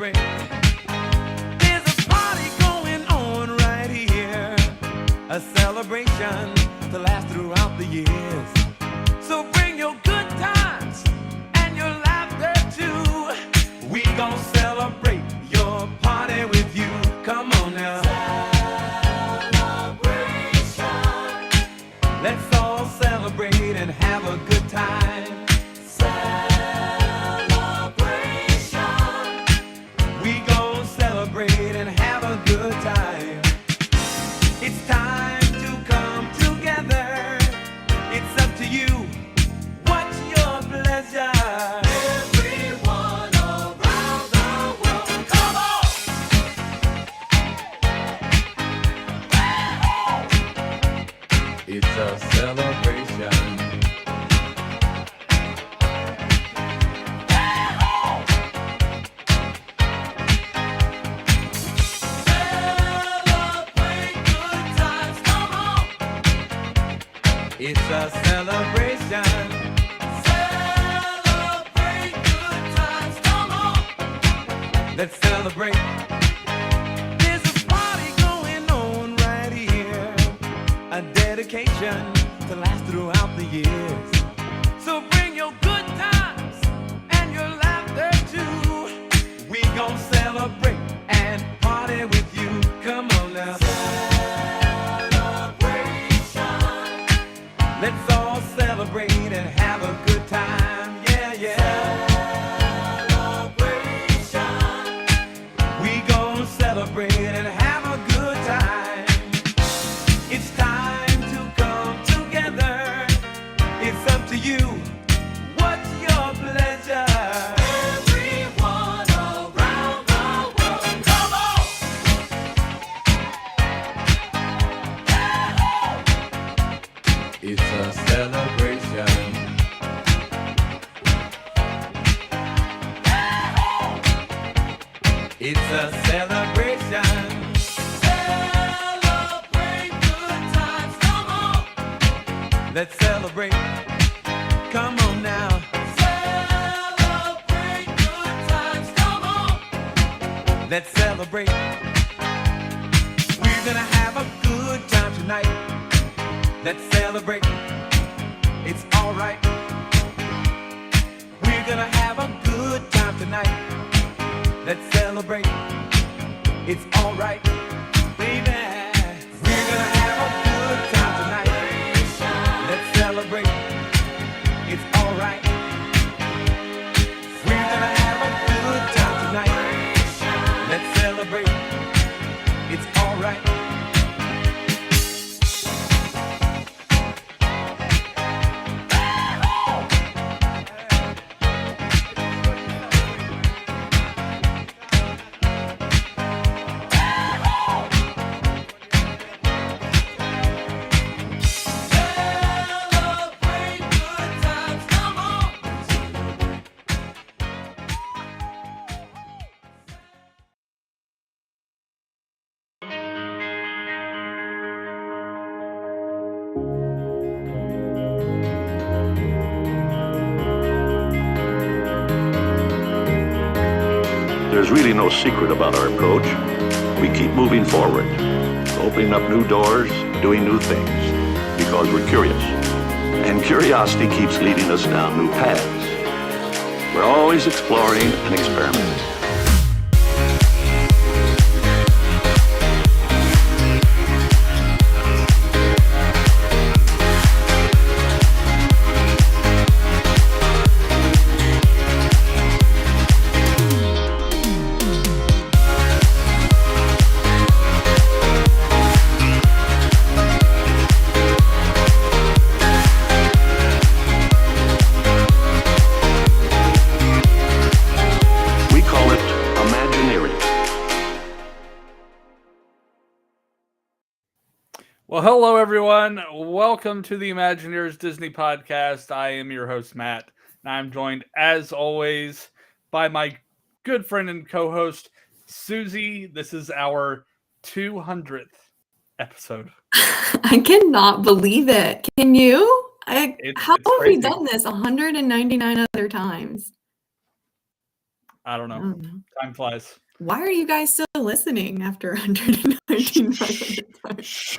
celebrate. There's a party going on right here, a celebration to last throughout the years. So bring your good times and your laughter too. We gon' celebrate your party with you. Come on now. Celebration. Let's all celebrate and have a good time. We gon' celebrate and have a good time. It's time to come together. It's up to you. What's your pleasure? Everyone around the world, come on! It's a celebration. It's a celebration. Celebrate good times, come on. Let's celebrate. There's a party going on right here, a dedication to last throughout the years. So bring your good times and your laughter too. We gon' celebrate and party with you. Come on now. Let's all celebrate and have a good time, yeah, yeah. Celebration. We gon' celebrate and have a good time. It's time to come together. It's up to you. What's your pleasure? Everyone around the world, come on! It's a celebration. It's a celebration. Celebrate good times, come on. Let's celebrate. Come on now. Celebrate good times, come on. Let's celebrate. We're gonna have a good time tonight. Let's celebrate. It's alright. We're gonna have a good time tonight. Let's celebrate. It's alright, baby. We're gonna have a good time tonight. Let's celebrate. It's alright. We're gonna have a good time tonight. Let's celebrate. It's alright. There's really no secret about our approach. We keep moving forward, opening up new doors, doing new things, because we're curious. And curiosity keeps leading us down new paths. We're always exploring and experimenting. Well, hello, everyone. Welcome to the ImagineEars Disney Podcast. I am your host, Matt, and I'm joined, as always, by my good friend and co-host, Susie. This is our 200th episode. I cannot believe it. Can you? How have we crazy. done this 199 other times? I don't I know. don't know. Time flies. Why are you guys still listening after 119 times?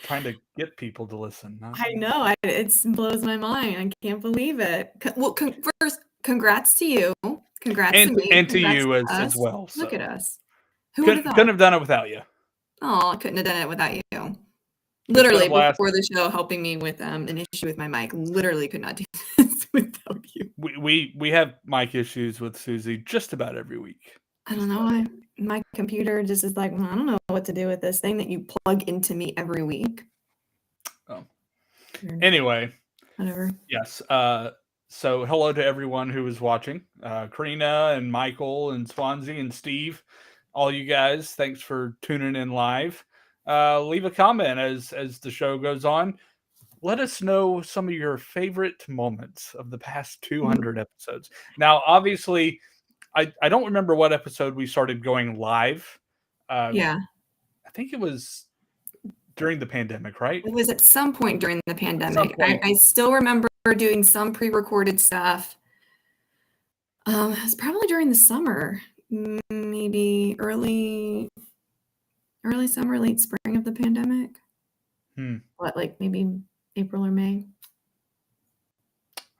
Trying to get people to listen. I know. It blows my mind. I can't believe it. Well, first, congrats to you. Congrats to me. And to Congrats you as us. well. Look so. at us. Who would have Couldn't thought? have done it without you. Oh, I couldn't have done it without you. Literally, blast. before the show, helping me with an issue with my mic. Literally could not do this without you. We have mic issues with Susie just about every week. I don't know. My computer just is like, well, I don't know what to do with this thing that you plug into me every week. Oh. Anyway. Whatever. Yes. So hello to everyone who is watching. Karina and Michael and Swansea and Steve, all you guys, thanks for tuning in live. Leave a comment as the show goes on. Let us know some of your favorite moments of the past 200 episodes. Now, obviously, I don't remember what episode we started going live. Yeah. I think it was during the pandemic, right? It was at some point during the pandemic. I still remember doing some pre-recorded stuff. It was probably during the summer, maybe early summer, late spring of the pandemic. What, like maybe April or May?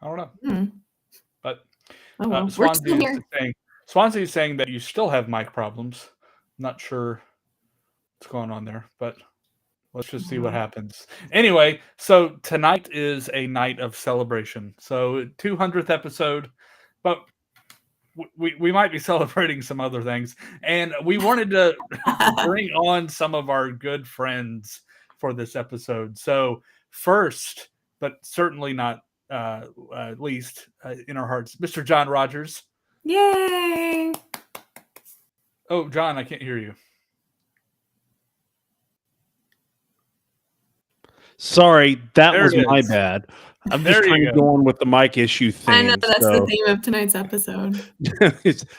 I don't know. But oh, well, we're still here. Swansea is saying that you still have mic problems. I'm not sure what's going on there, but let's just see what happens. Anyway, so tonight is a night of celebration. So 200th episode, but we might be celebrating some other things. And we wanted to bring on some of our good friends for this episode. So first, but certainly not least in our hearts, Mr. John Rogers. Yay! Oh, John, I can't hear you. Sorry, that was my bad. I'm just trying to go on with the mic issue thing. I know that's the theme of tonight's episode. I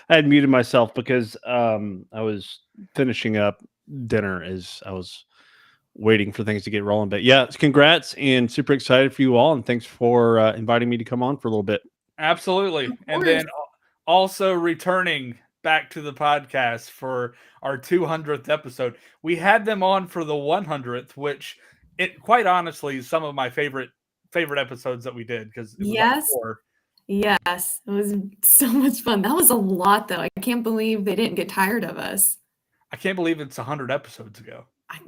had muted myself because I was finishing up dinner as I was waiting for things to get rolling. But yeah, congrats and super excited for you all. And thanks for inviting me to come on for a little bit. Absolutely. And then also returning back to the podcast for our 200th episode. We had them on for the 100th, which it quite honestly is some of my favorite episodes that we did because it was Yes, it was so much fun. That was a lot, though. I can't believe they didn't get tired of us. I can't believe it's 100 episodes ago.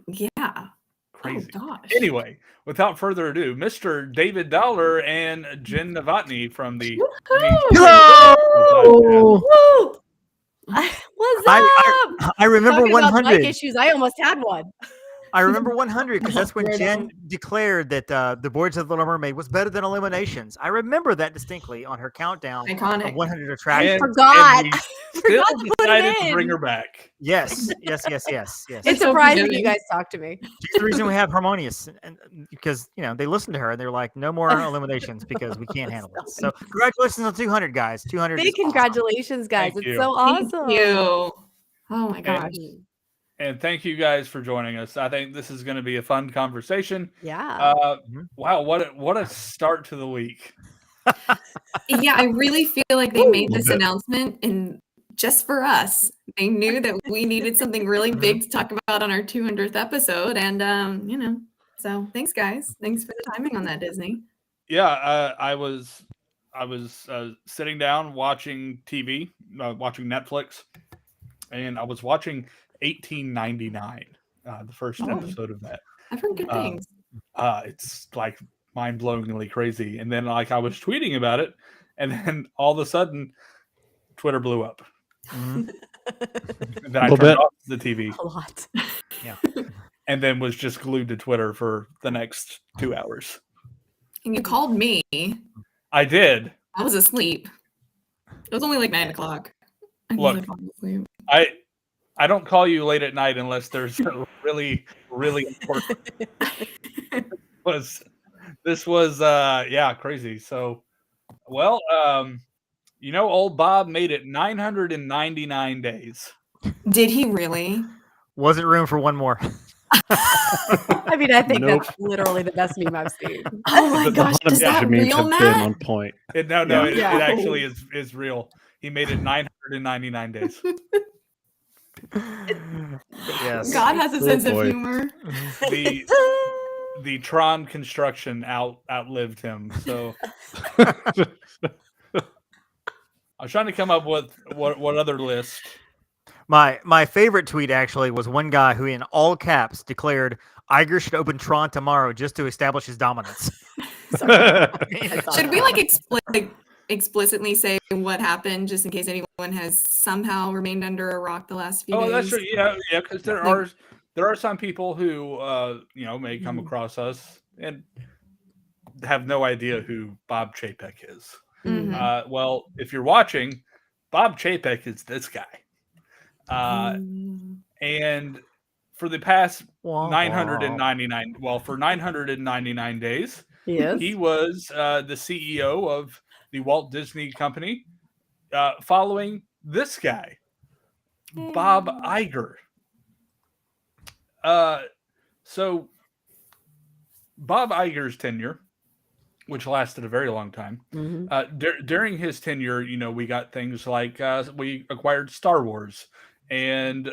Yeah. Crazy. Oh, gosh. Anyway, without further ado, Mr. David Dollar and Jen Novotny from the Hello! Woo! What's up? I remember Talking about 100. mic issues. I almost had one. I remember 100 because that's when Jen declared that the Voyage of the Little Mermaid was better than Illuminations. I remember that distinctly on her countdown Iconic. of 100 attractions. I forgot. And I we forgot still to put decided it to in. bring her back. Yes. It's surprising you guys talk to me. She's the reason we have Harmonious, and because they listen to her and they're like, no more Illuminations because we can't handle it. So congratulations on 200, guys. 200. Big congratulations, guys. Thank it's you. so awesome. Thank you. Oh my gosh. And thank you guys for joining us. I think this is going to be a fun conversation. Yeah. Wow, what a start to the week. Yeah, I really feel like they made this announcement and just for us. They knew that we needed something really big to talk about on our 200th episode. And, so thanks, guys. Thanks for the timing on that, Disney. Yeah, I was sitting down watching TV, watching Netflix, and I was watching 1899, the first episode of that. I've heard good things. It's like mind-blowingly crazy. And then I was tweeting about it, and then all of a sudden, Twitter blew up. And then I turned off the TV. A lot. Yeah. And then was just glued to Twitter for the next 2 hours. And you called me. I did. I was asleep. It was only like 9 o'clock. Look, I don't call you late at night unless there's a really, really important. This was crazy. So, well, old Bob made it 999 days. Did he really? Wasn't room for one more. I mean, I think Nope. that's literally the best meme I've seen. Oh my gosh, is that memes real, have been Matt? on point. No, Yeah. it Yeah. actually is real. He made it 999 days. Yes. God has a Oh, sense of boy. humor. The Tron construction outlived him. So I was trying to come up with what other list. My favorite tweet actually was one guy who, in all caps, declared Iger should open Tron tomorrow just to establish his dominance. Should we explicitly say what happened, just in case anyone has somehow remained under a rock the last few days? That's true. Yeah, because there are some people who may come Mhm. across us and have no idea who Bob Chapek is. Mhm. Well, if you're watching, Bob Chapek is this guy. And for the past 999 days, Yes. he was the CEO of the Walt Disney Company, following this guy, Bob Iger. So Bob Iger's tenure, which lasted a very long time, during his tenure, we got things like we acquired Star Wars and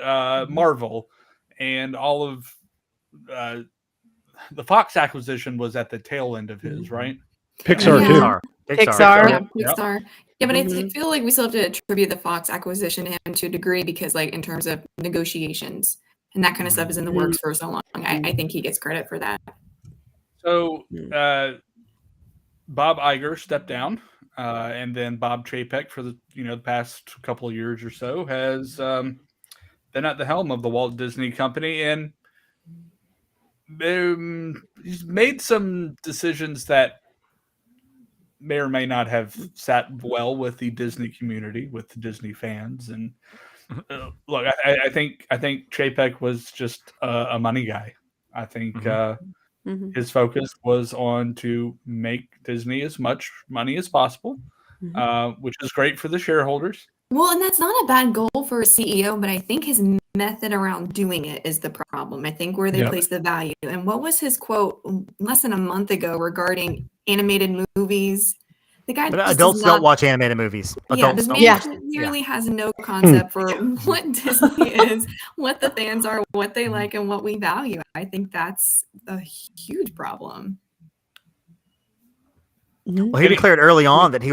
Marvel, and all of the Fox acquisition was at the tail end of his, right? Pixar Yeah. too. Pixar. Yeah, Yep. Pixar. Yeah, but I Mhm. feel like we still have to attribute the Fox acquisition to him to a degree, because like in terms of negotiations and that kind of stuff is in the works for so long. I think he gets credit for that. So Bob Iger stepped down, and then Bob Chapek, for the past couple of years or so, has been at the helm of the Walt Disney Company, and he's made some decisions that may or may not have sat well with the Disney community, with the Disney fans. And look, I think Chapek was just a money guy. I think his focus was on to make Disney as much money as possible, which is great for the shareholders. Well, and that's not a bad goal for a CEO, but I think his method around doing it is the problem. I think where they place the value. And what was his quote less than a month ago regarding animated movies? The guy But just adults does not, don't watch animated movies. yeah, Adults this don't man watch them. clearly has no concept for what Disney is, what the fans are, what they like, and what we value. I think that's a huge problem. Well, he declared early on that he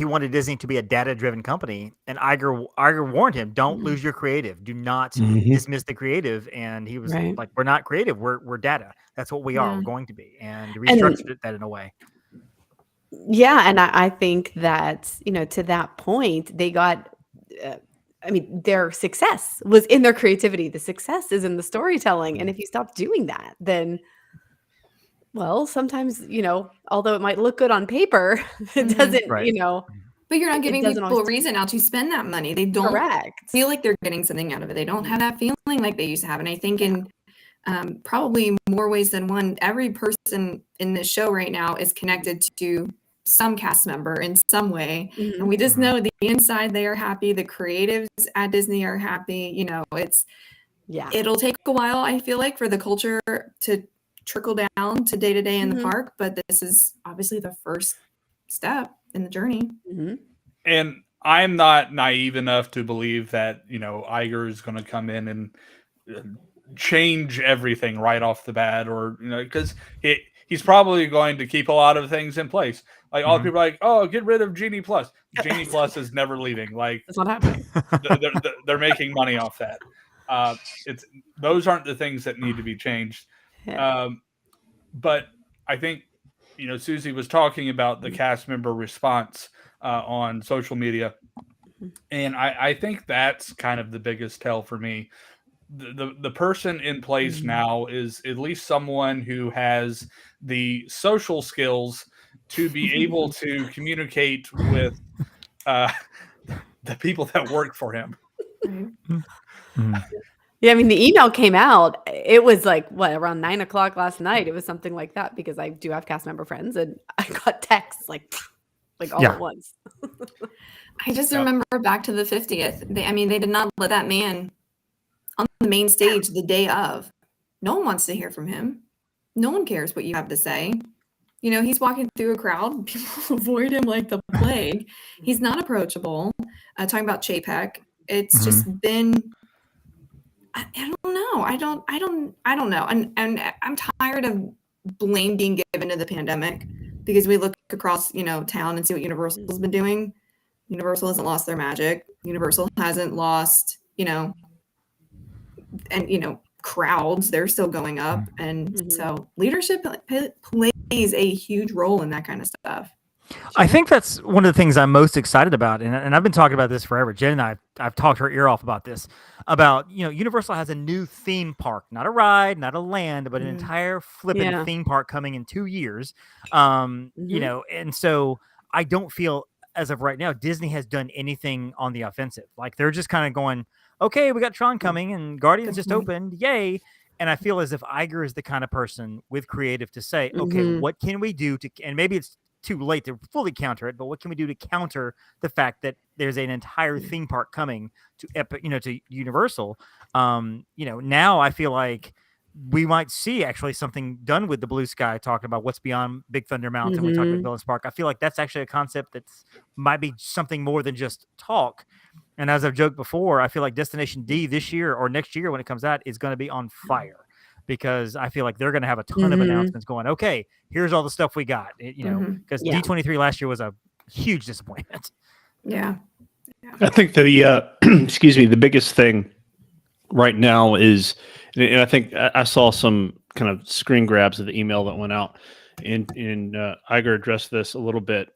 wanted Disney to be a data-driven company, and Iger warned him, "Don't lose your creative. Do not dismiss the creative." And he was like, "We're not creative. We're data. That's what we are. We're going to be." And restructured that in a way. Yeah, and I think that, to that point, they got, their success was in their creativity. The success is in the storytelling. And if you stop doing that, then, well, sometimes, although it might look good on paper, it doesn't, Right. But you're not giving doesn't people a always- reason now to spend that money. They don't correct. feel like they're getting something out of it. They don't have that feeling like they used to have. And I think in probably more ways than one, every person in this show right now is connected to some cast member in some way. And we just know the inside they are happy. The creatives at Disney are happy. It'll take a while, I feel like, for the culture to trickle down to day to day in the park. But this is obviously the first step in the journey. And I'm not naive enough to believe that, Iger is going to come in and change everything right off the bat, or, because he's probably going to keep a lot of things in place. Like all the people are like, oh, get rid of Genie Plus. Genie Plus is never leaving. Like That's not happening. they're making money off that. Those aren't the things that need to be changed. But I think, Susie was talking about the cast member response on social media. And I think that's kind of the biggest tell for me. The person in place now is at least someone who has the social skills to be able to communicate with the people that work for him. Yeah, the email came out. It was like, around 9:00 last night. It was something like that, because I do have cast member friends, and I got texts like all at once. I just remember back to the 50th. They did not let that man on the main stage the day of. No one wants to hear from him. No one cares what you have to say. You know, he's walking through a crowd. People avoid him like the plague. He's not approachable. Talking about Chapek, it's just been. I don't know. I don't know. And I'm tired of blame being given to the pandemic because we look across, town and see what Universal's been doing. Universal hasn't lost their magic. Universal hasn't lost, crowds. They're still going up. And so leadership plays a huge role in that kind of stuff. I think that's one of the things I'm most excited about, and I've been talking about this forever. Jen and I've talked her ear off about this. About Universal has a new theme park, not a ride, not a land, but an entire flipping theme park coming in 2 years. And so I don't feel as of right now Disney has done anything on the offensive. Like they're just kind of going, okay, we got Tron coming and Guardians just opened, yay! And I feel as if Iger is the kind of person with creative to say, okay, what can we do to, and maybe it's too late to fully counter it, but what can we do to counter the fact that there's an entire theme park coming to to Universal? Now I feel like we might see actually something done with the Blue Sky, talking about what's beyond Big Thunder Mountain. We talked about Villains Park. I feel like that's actually a concept that's might be something more than just talk. And as I've joked before, I feel like Destination D this year or next year when it comes out is going to be on fire. Because I feel like they're going to have a ton of announcements going, okay, here's all the stuff we got, because D23 last year was a huge disappointment. Yeah. I think the, the biggest thing right now is, and I think I saw some kind of screen grabs of the email that went out, and Iger addressed this a little bit,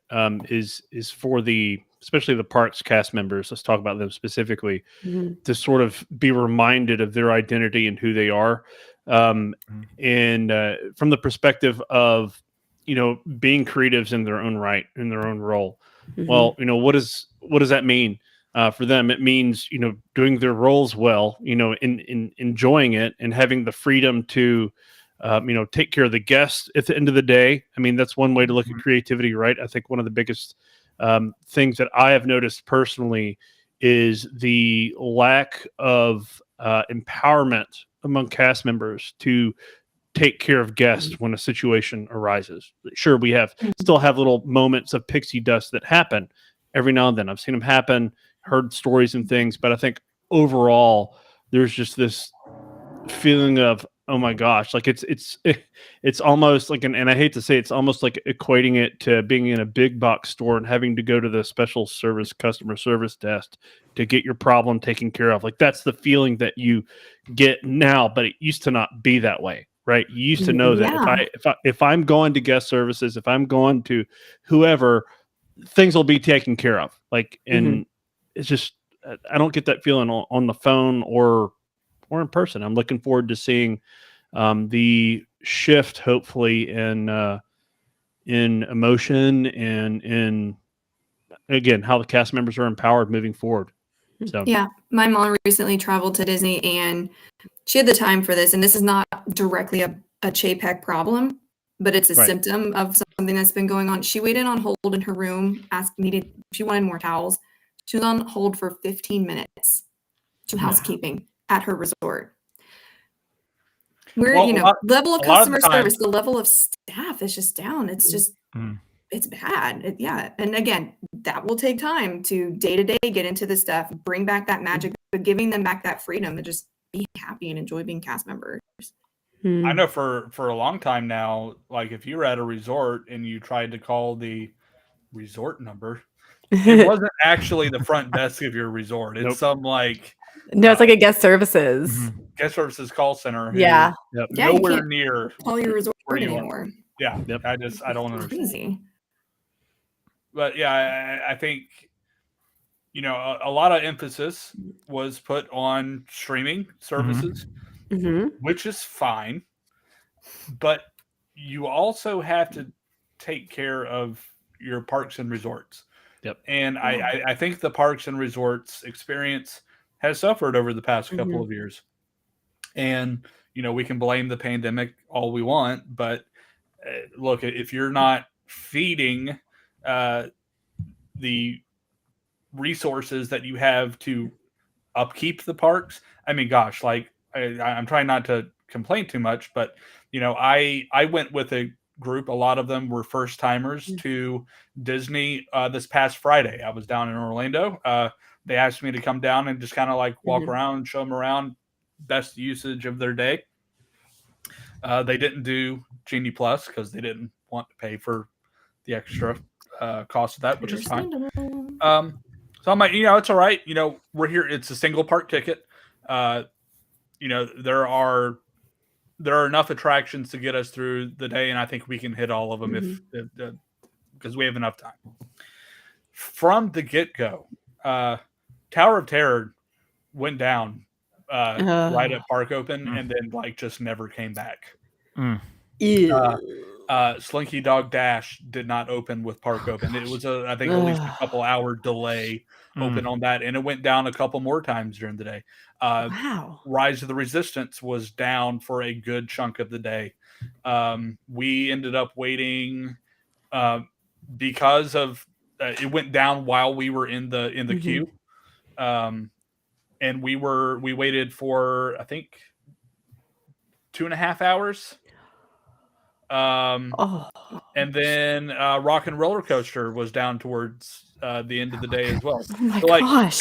is for especially the parks cast members, let's talk about them specifically, to sort of be reminded of their identity and who they are. And from the perspective of being creatives in their own right, in their own role, well, what does that mean for them? It means doing their roles well, in enjoying it and having the freedom to take care of the guests at the end of the day. I mean, that's one way to look at creativity, right? I think one of the biggest things that I have noticed personally is the lack of empowerment among cast members to take care of guests when a situation arises. Sure, we still have little moments of pixie dust that happen every now and then. I've seen them happen, heard stories and things, but I think overall there's just this feeling of, oh my gosh, like it's almost like and I hate to say, it's almost like equating it to being in a big box store and having to go to the special service customer service desk to get your problem taken care of. Like that's the feeling that you get now, but it used to not be that way, right? You used to know that if I'm going to guest services, if I'm going to whoever, things will be taken care of. Like, and it's just, I don't get that feeling on the phone or in person. I'm looking forward to seeing the shift, hopefully, in emotion and in, again, how the cast members are empowered moving forward. So yeah, my mom recently traveled to Disney and she had the time for this. And this is not directly a Chapek problem, but it's a symptom of something that's been going on. She waited on hold in her room, she wanted more towels. She was on hold for 15 minutes to housekeeping at her resort. We're, level of customer service, the level of staff is just down. It's just, it's bad. And again, that will take time to day-to-day get into the stuff, bring back that magic, but giving them back that freedom to just be happy and enjoy being cast members. I know for a long time now, like if you were at a resort and you tried to call the resort number, it wasn't actually the front desk of your resort. It's some like it's like a guest services call center. Nowhere near call your resort anymore. Yeah, I don't understand. Crazy. But yeah, I think a lot of emphasis was put on streaming services, which is fine, but you also have to take care of your parks and resorts. Yep. And I think the parks and resorts experience has suffered over the past couple of years. And, we can blame the pandemic all we want, but look, if you're not feeding the resources that you have to upkeep the parks, I mean, gosh, like I'm trying not to complain too much, but I went with a group. A lot of them were first timers to Disney this past Friday. I was down in Orlando. They asked me to come down and just kind of like walk around and show them around, best usage of their day. They didn't do Genie Plus because they didn't want to pay for the extra cost of that, which is fine. So I'm like, it's all right. We're here. It's a single park ticket. There are enough attractions to get us through the day, and I think we can hit all of them if because we have enough time. From the get-go, Tower of Terror went down right at park open, and then like just never came back. Slinky Dog Dash did not open with park open. It was I think at least a couple hour delay open on that, and it went down a couple more times during the day. Wow. Rise of the Resistance was down for a good chunk of the day. We ended up waiting because of it went down while we were in the queue, and we waited for I think 2.5 hours. And then Rock and Roller Coaster was down towards the end of the day as well. Oh my so, like, gosh!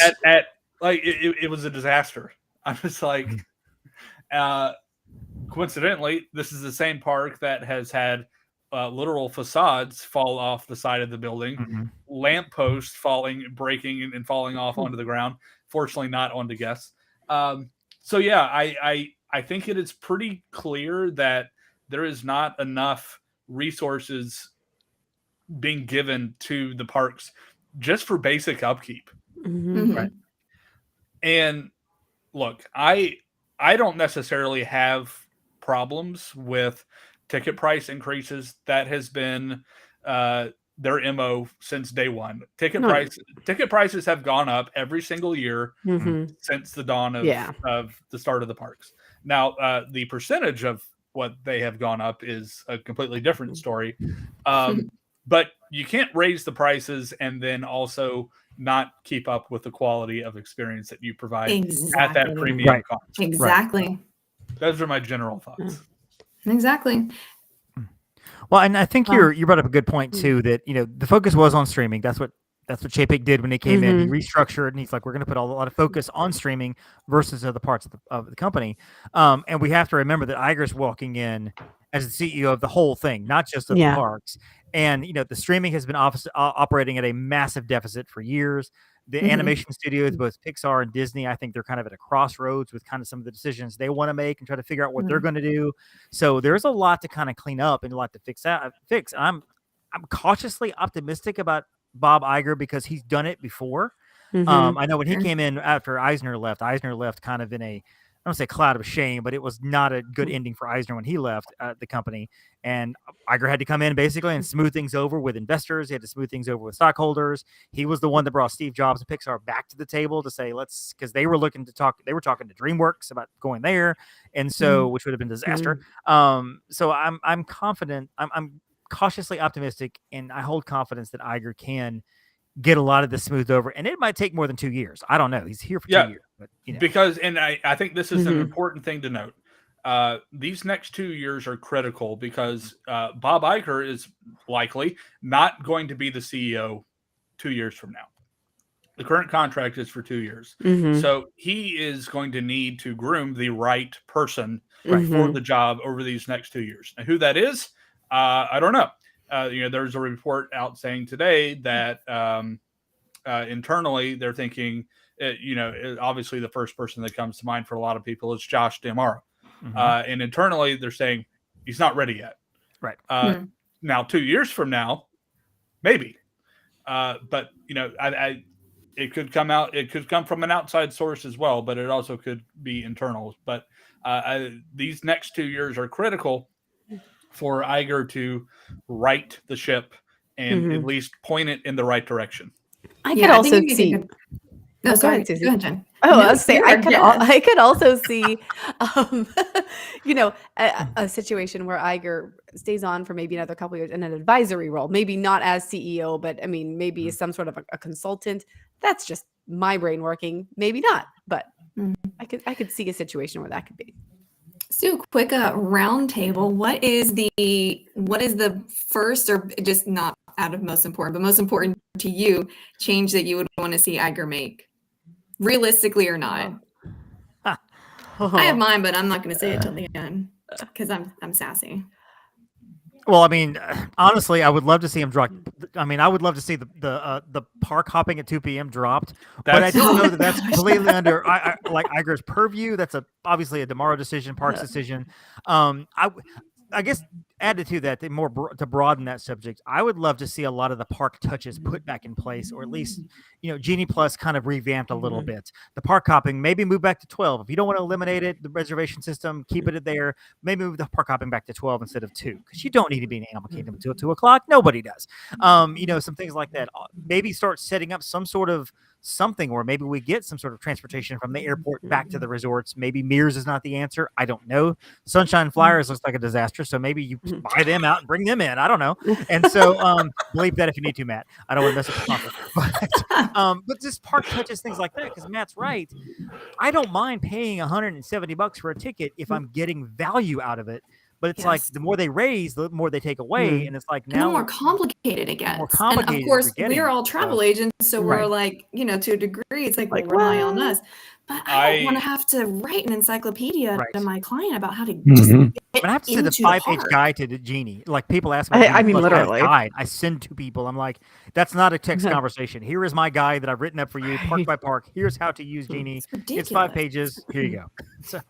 It was a disaster. I was like, coincidentally, this is the same park that has had literal facades fall off the side of the building, lampposts breaking and falling off onto the ground. Fortunately, not onto guests. So yeah, I think it is pretty clear that there is not enough resources being given to the parks just for basic upkeep. Right. And look, I don't necessarily have problems with ticket price increases. That has been their MO since day one. Ticket prices have gone up every single year since the dawn of the start of the parks. Now, the percentage of what they have gone up is a completely different story. But you can't raise the prices and then also not keep up with the quality of experience that you provide at that premium cost. Exactly. Those are my general thoughts. Exactly. Well, and I think you brought up a good point too, that the focus was on streaming. That's what Chapek did when he came in. He restructured, and he's like, we're going to put a lot of focus on streaming versus other parts of the company. And we have to remember that Iger's walking in as the CEO of the whole thing, not just of the parks. And the streaming has been operating at a massive deficit for years. The animation studios, both Pixar and Disney, I think they're kind of at a crossroads with kind of some of the decisions they want to make and try to figure out what they're going to do. So there's a lot to kind of clean up and a lot to fix. I'm cautiously optimistic about Bob Iger because he's done it before. I know when he came in after Eisner left kind of in a, I don't say cloud of shame, but it was not a good ending for Eisner when he left the company. And Iger had to come in basically and smooth things over with investors. He had to smooth things over with stockholders. He was the one that brought Steve Jobs and Pixar back to the table to say, because they were talking to DreamWorks about going there. And so, which would have been disaster. So I'm confident. I'm cautiously optimistic, and I hold confidence that Iger can get a lot of this smoothed over, and it might take more than 2 years. I don't know. He's here for 2 years, but because, and I think this is an important thing to note. These next 2 years are critical because Bob Iger is likely not going to be the CEO 2 years from now. The current contract is for 2 years. So he is going to need to groom the right person for the job over these next 2 years. And who that is, I don't know. There's a report out saying today that internally they're thinking, obviously the first person that comes to mind for a lot of people is Josh D'Amaro. And internally they're saying he's not ready yet. Right. Now, 2 years from now, maybe. But, it could come out. It could come from an outside source as well, but it also could be internal. But these next 2 years are critical for Iger to right the ship and at least point it in the right direction. I could also see. No, sorry. Go ahead, Susie. Go ahead, Jen. Oh, No, I was saying I could also see, a situation where Iger stays on for maybe another couple of years in an advisory role, maybe not as CEO, but I mean, maybe as some sort of a consultant. That's just my brain working. Maybe not, but I could see a situation where that could be. So quick round table. What is the first, or just not out of most important, but most important to you, change that you would want to see Iger make, realistically or not? I have mine, but I'm not going to say it till the end because I'm sassy. Well, I mean, honestly, I would love to see him drop. I mean, I would love to see the park hopping at 2 p.m. dropped, but I don't know that that's completely under like Iger's purview. That's obviously a tomorrow decision, Park's decision. I guess added to that, to broaden that subject, I would love to see a lot of the park touches put back in place, or at least, Genie Plus kind of revamped a little bit. The park hopping, maybe move back to 12. If you don't want to eliminate it, the reservation system, keep it there. Maybe move the park hopping back to 12 instead of 2, because you don't need to be in Animal Kingdom until 2 o'clock. Nobody does. Some things like that. Maybe start setting up some sort of something, or maybe we get some sort of transportation from the airport back to the resorts. Maybe Mears is not the answer. I don't know. Sunshine Flyers looks like a disaster, so maybe you buy them out and bring them in. I don't know. And so bleep that if you need to, Matt. I don't want to mess up the conference. But just park touches, things like that, because Matt's right. I don't mind paying $170 for a ticket if I'm getting value out of it. But it's like the more they raise, the more they take away, and it's like now the more complicated it gets. More complicated, and of course, we're all travel agents, so we're like, to a degree, it's like rely on us. But I don't want to have to write an encyclopedia to my client about how to just get I have to send a 5-page guide to the Genie. Like, people ask me, I mean, literally, guide I send to people. I'm like, that's not a text conversation. Here is my guide that I've written up for you, park by park. Here's how to use Genie. It's 5 pages. Here you go. So.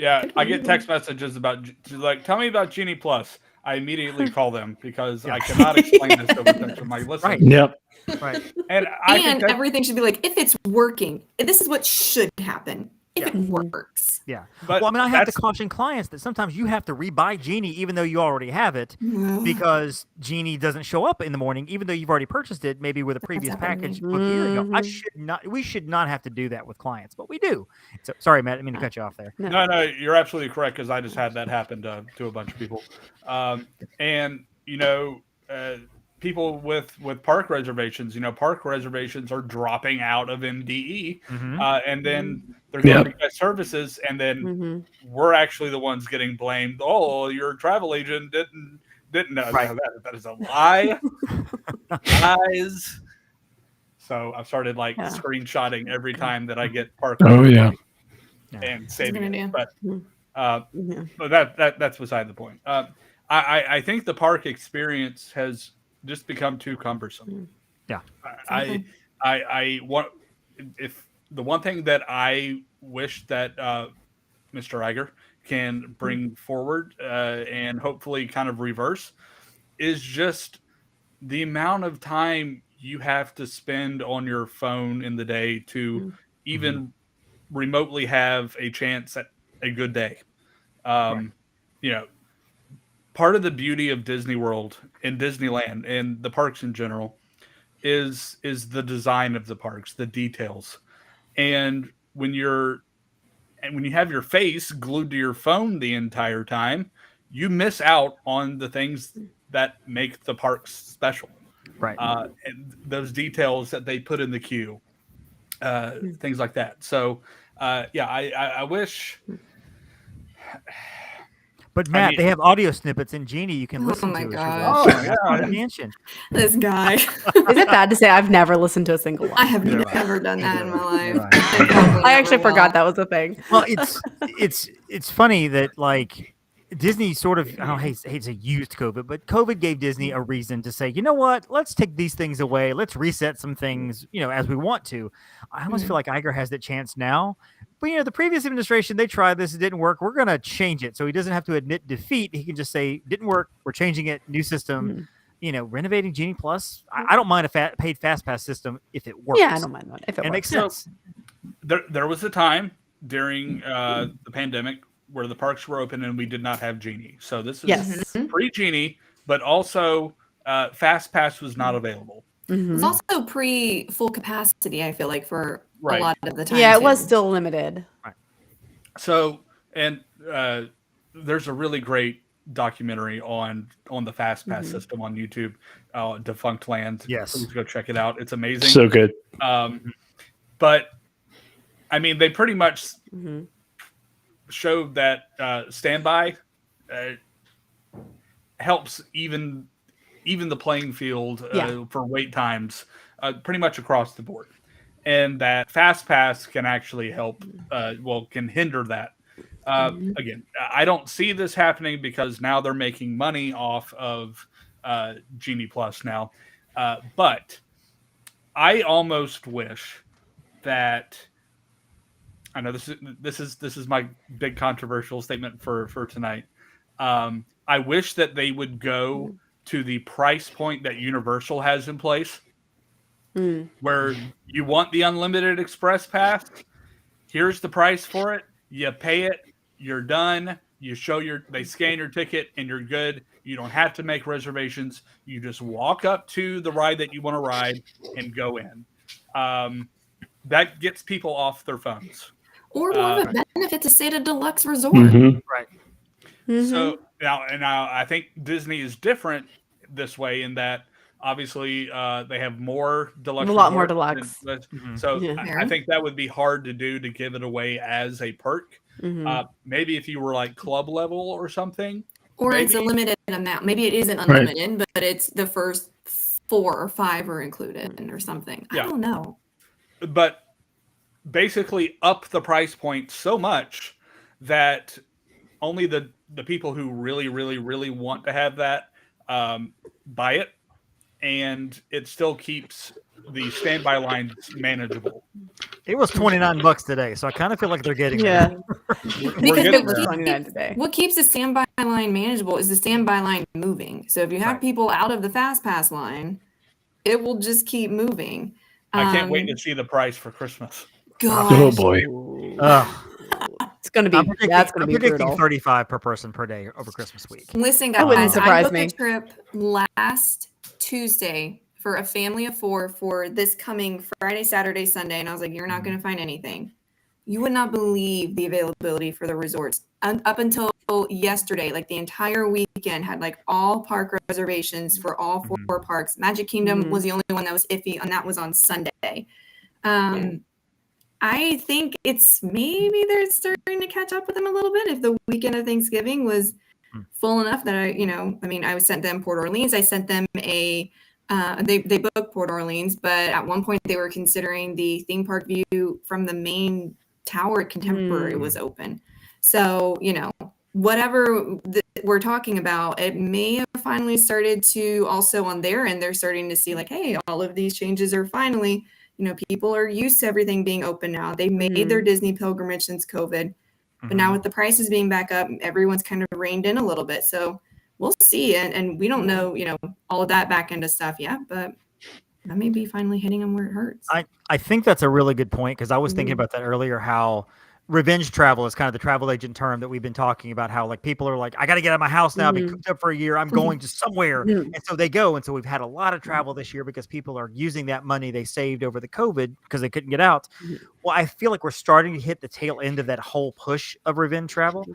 Yeah, I get text messages about, like, tell me about Genie Plus. I immediately call them because I cannot explain this over text with my listeners. Right. Yep. Right. And everything should be like, if it's working, this is what should happen. If it works. Yeah. But, well, I mean, I have to caution clients that sometimes you have to rebuy Genie even though you already have it, because Genie doesn't show up in the morning, even though you've already purchased it, maybe with a previous package a year ago. We should not have to do that with clients, but we do. So, sorry, Matt, I didn't mean to cut you off there. No, you're absolutely correct, because I just had that happen to a bunch of people. People with park reservations, park reservations are dropping out of MDE, and then they're going to get services, and then we're actually the ones getting blamed. Oh, your travel agent didn't know. Right. That is a lie. Lies. So I've started screenshotting every time that I get park. And saving it. But that's beside the point. I think the park experience has just become too cumbersome. Yeah. I want, if the one thing that I wish that Mr. Iger can bring forward and hopefully kind of reverse is just the amount of time you have to spend on your phone in the day to even remotely have a chance at a good day. Part of the beauty of Disney World and Disneyland and the parks in general is the design of the parks, the details. And when you have your face glued to your phone the entire time, you miss out on the things that make the parks special. Right. And those details that they put in the queue, things like that. So, I wish. But Matt, they have audio snippets in Genie you can listen to. Oh my gosh! Mansion. This guy. Is it bad to say I've never listened to a single one? I have never done that in my life. Right. I actually forgot that was a thing. Well, it's funny that Disney sort of, I don't hate to use COVID, but COVID gave Disney a reason to say, you know what, let's take these things away. Let's reset some things, as we want to. I almost feel like Iger has that chance now. But, the previous administration, they tried this. It didn't work. We're going to change it. So he doesn't have to admit defeat. He can just say, didn't work. We're changing it. New system. Renovating Genie Plus. I don't mind a paid Fast Pass system if it works. Yeah, I don't mind that if it works. Makes sense. There was a time during the pandemic where the parks were open and we did not have Genie. So this is pre-Genie, but also Fast Pass was not available. It's also pre-full capacity, I feel like, for a lot of the time. Yeah, it was still limited. Right. So, and there's a really great documentary on the Fast Pass system on YouTube, Defunct Land. Yes. Please go check it out. It's amazing. So good. But, I mean, they pretty much showed that standby helps even the playing field for wait times pretty much across the board, and that fast pass can actually help. Can hinder that. Again, I don't see this happening because now they're making money off of Genie Plus now, but I almost wish that. I know this is my big controversial statement for tonight. I wish that they would go to the price point that Universal has in place, where you want the unlimited express pass. Here's the price for it. You pay it. You're done. They scan your ticket and you're good. You don't have to make reservations. You just walk up to the ride that you want to ride and go in. That gets people off their phones. Or more of a benefit to stay at a deluxe resort. Right. So now I think Disney is different this way in that obviously they have more deluxe. A lot more deluxe. So I think that would be hard to do to give it away as a perk. Maybe if you were like club level or something. Or it's a limited amount. Maybe it isn't unlimited, but it's the first 4 or 5 are included or something. I don't know. But basically up the price point so much that only the people who really, really, really want to have that buy it, and it still keeps the standby lines manageable. It was $29 today, so I kind of feel like they're getting Yeah. Because it was 29 today. What keeps the standby line manageable is the standby line moving. So if you have people out of the fast pass line, it will just keep moving. I can't wait to see the price for Christmas. Gosh. Oh boy. It's going to be that's going to be predicting brutal. 35 per person per day over Christmas week. Listen, That wouldn't guys, surprise I booked me. a trip last Tuesday for a family of 4 for this coming Friday, Saturday, Sunday, and I was like, you're not going to find anything. You would not believe the availability for the resorts. Up until yesterday, like the entire weekend had like all park reservations for all 4 parks. Magic Kingdom was the only one that was iffy, and that was on Sunday. I think it's maybe they're starting to catch up with them a little bit. If the weekend of Thanksgiving was full enough that I sent them Port Orleans. I sent them they booked Port Orleans, but at one point they were considering the theme park view from the main tower at Contemporary was open. So, whatever we're talking about, it may have finally started to also on their end, they're starting to see like, hey, all of these changes are finally, people are used to everything being open now. They made their Disney pilgrimage since COVID, but now with the prices being back up, everyone's kind of reined in a little bit. So we'll see. And we don't know, all of that back end stuff yet, but that may be finally hitting them where it hurts. I think that's a really good point, because I was thinking about that earlier, how revenge travel is kind of the travel agent term that we've been talking about, how like people are like, I got to get out of my house now, be cooped up for a year. I'm going to somewhere. And so they go. And so we've had a lot of travel this year because people are using that money they saved over the COVID because they couldn't get out. Well, I feel like we're starting to hit the tail end of that whole push of revenge travel.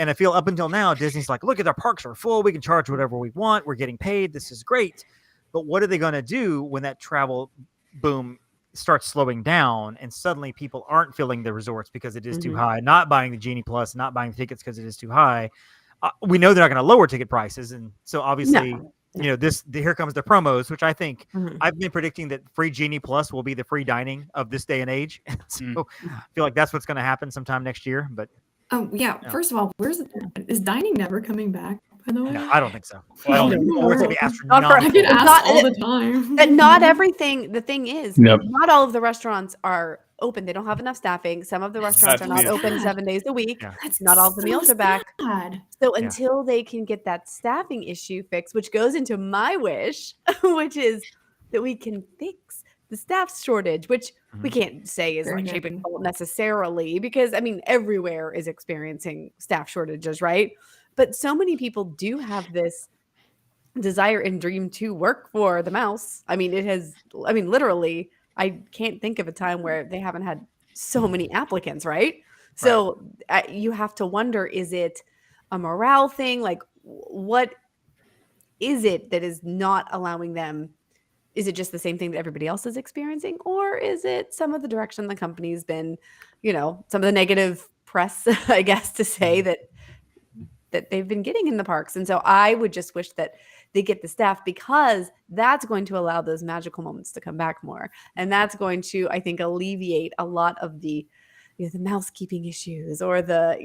And I feel up until now, Disney's like, look at our parks are full. We can charge whatever we want. We're getting paid. This is great. But what are they going to do when that travel boom starts slowing down and suddenly people aren't filling the resorts because it is too high, not buying the Genie Plus, not buying tickets because it is too high? We know they're not going to lower ticket prices. And so obviously, here comes the promos, which I think I've been predicting that free Genie Plus will be the free dining of this day and age. So I feel like that's what's going to happen sometime next year. But first of all, is dining never coming back? By the way, no, I don't think so. Well, it's going to be astronomical. I get asked all the time. And not everything. The thing is, Yep. not all of the restaurants are open. They don't have enough staffing. Some of the restaurants are not open 7 days a week. Yeah. Not all of the meals are back. Sad. So until they can get that staffing issue fixed, which goes into my wish, which is that we can fix the staff shortage, which we can't say is Very like good. Chapek fault necessarily, because everywhere is experiencing staff shortages, right? But so many people do have this desire and dream to work for the mouse. Literally, I can't think of a time where they haven't had so many applicants, right? So you have to wonder, is it a morale thing? Like, what is it that is not allowing them? Is it just the same thing that everybody else is experiencing? Or is it some of the direction the company's been, some of the negative press, I guess, to say that they've been getting in the parks. And so I would just wish that they get the staff, because that's going to allow those magical moments to come back more. And that's going to, I think, alleviate a lot of the, the mousekeeping issues or the,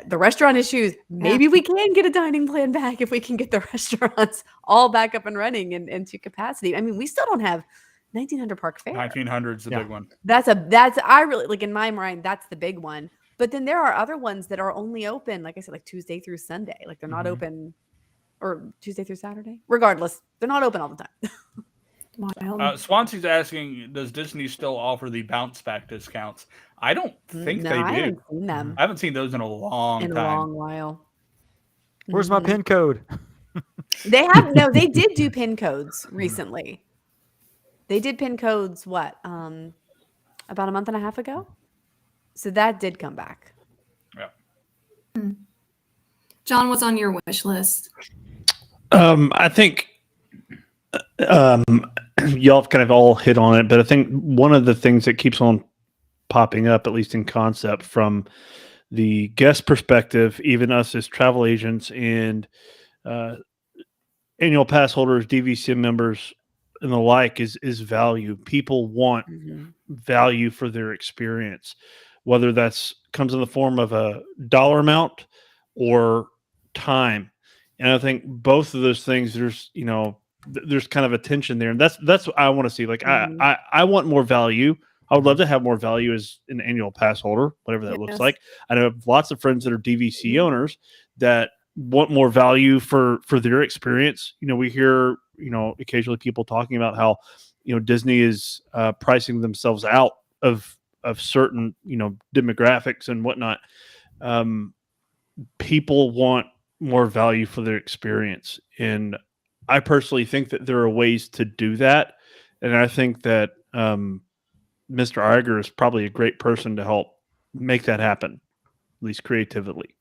the restaurant issues. Maybe we can get a dining plan back if we can get the restaurants all back up and running and to capacity. I mean, we still don't have 1900 Park Fair. 1900 is the big one. That's I really, like, in my mind, that's the big one. But then there are other ones that are only open, like I said, like Tuesday through Sunday. Like they're not open, or Tuesday through Saturday. Regardless, they're not open all the time. Swansea's asking, does Disney still offer the bounce back discounts? I don't think they do. I haven't seen them I haven't seen those in a long time. in a long while. Where's my pin code? They have they did do pin codes recently. They did pin codes about a month and a half ago. So that did come back. Yeah. John, what's on your wish list? I think y'all have kind of all hit on it, but I think one of the things that keeps on popping up, at least in concept, from the guest perspective, even us as travel agents and annual pass holders, DVC members, and the like, is value. People want value for their experience, whether that's comes in the form of a dollar amount or time. And I think both of those things, there's kind of a tension there, and that's what I want to see. Like I want more value. I would love to have more value as an annual pass holder, whatever that looks like. I know lots of friends that are DVC owners that want more value for their experience. We hear occasionally people talking about how Disney is pricing themselves out of certain demographics and whatnot. People want more value for their experience, and I personally think that there are ways to do that, and I think that Mr. Iger is probably a great person to help make that happen, at least creatively.